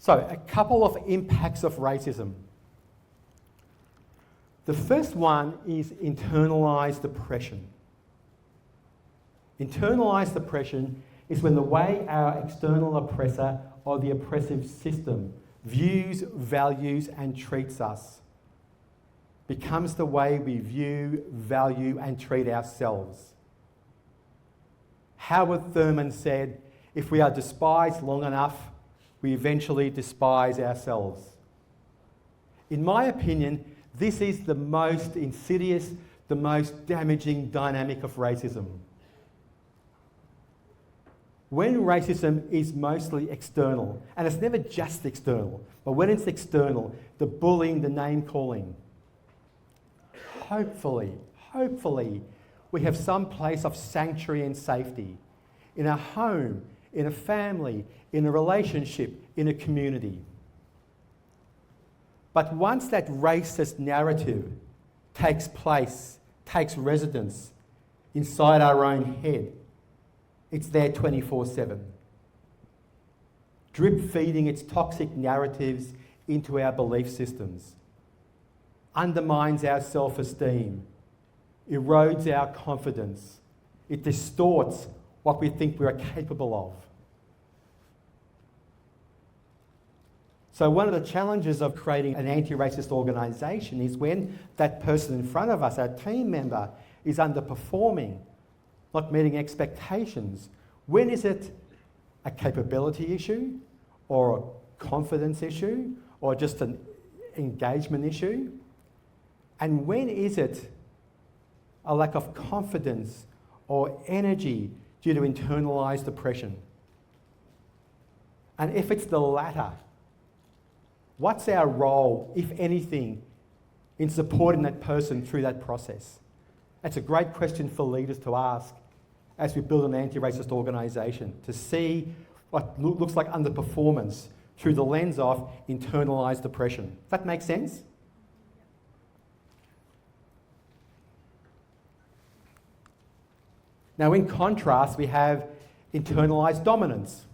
So, a couple of impacts of racism. The first one is internalized oppression. Internalized oppression is when the way our external oppressor or the oppressive system views, values, and treats us becomes the way we view, value, and treat ourselves. Howard Thurman said, if we are despised long enough, we eventually despise ourselves. In my opinion, this is the most insidious, the most damaging dynamic of racism. When racism is mostly external, and it's never just external, but when it's external, the bullying, the name-calling, hopefully, we have some place of sanctuary and safety in a home, in a family, in a relationship, in a community. But once that racist narrative takes place, takes residence inside our own head, it's there 24/7. Drip feeding its toxic narratives into our belief systems, undermines our self-esteem, erodes our confidence, it distorts what we think we are capable of. So one of the challenges of creating an anti-racist organisation is when that person in front of us, our team member, is underperforming, not meeting expectations. When is it a capability issue or a confidence issue or just an engagement issue? And when is it a lack of confidence or energy due to internalised oppression? And if it's the latter, what's our role, if anything, in supporting that person through that process? That's a great question for leaders to ask as we build an anti-racist organisation, to see what looks like underperformance through the lens of internalised oppression. Does that make sense? Now, in contrast, we have internalised dominance.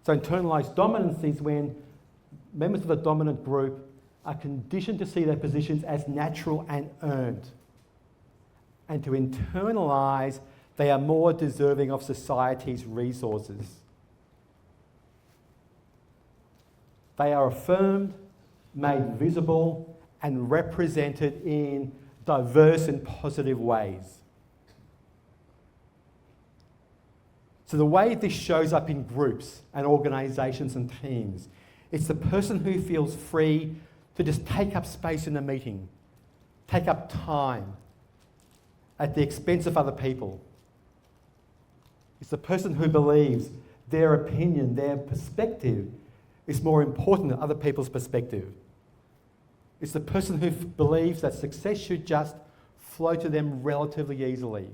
So internalised dominance is when members of the dominant group are conditioned to see their positions as natural and earned. And to internalise, they are more deserving of society's resources. They are affirmed, made visible, and represented in diverse and positive ways. So the way this shows up in groups and organisations and teams, it's the person who feels free to just take up space in a meeting, take up time at the expense of other people. It's the person who believes their opinion, their perspective is more important than other people's perspective. It's the person who believes that success should just flow to them relatively easily.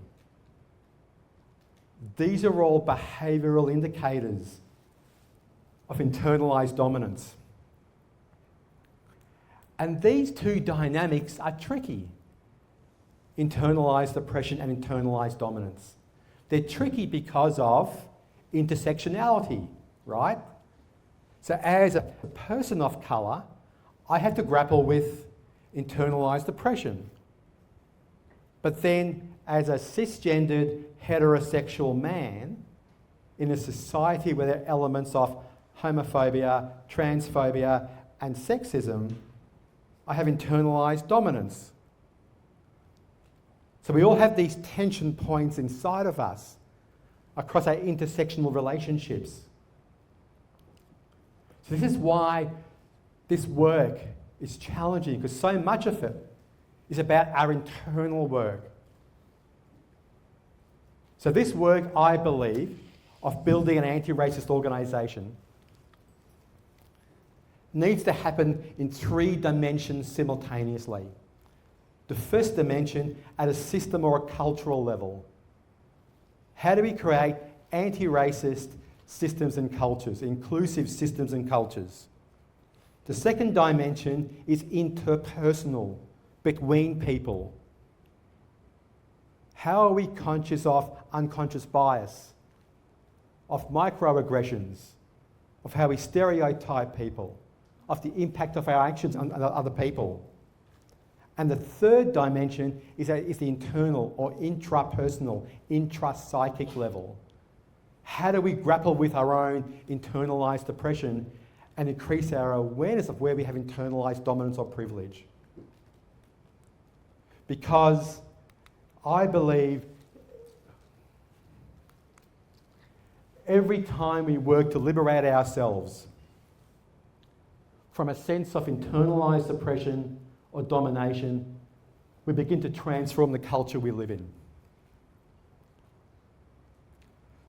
These are all behavioural indicators of internalised dominance. And these two dynamics are tricky. Internalised oppression and internalised dominance. They're tricky because of intersectionality, right? So as a person of colour, I have to grapple with internalised oppression. But then as a cisgendered heterosexual man in a society where there are elements of homophobia, transphobia and sexism, I have internalised dominance. So we all have these tension points inside of us across our intersectional relationships. So this is why this work is challenging, because so much of it is about our internal work. So this work, I believe, of building an anti-racist organisation needs to happen in 3 dimensions simultaneously. The first dimension at a system or a cultural level. How do we create anti-racist systems and cultures, inclusive systems and cultures? The second dimension is interpersonal, between people. How are we conscious of unconscious bias, of microaggressions, of how we stereotype people, of the impact of our actions on other people. And the third dimension is the internal or intrapersonal, intrapsychic level. How do we grapple with our own internalized oppression and increase our awareness of where we have internalized dominance or privilege? Because I believe every time we work to liberate ourselves from a sense of internalized oppression or domination, we begin to transform the culture we live in.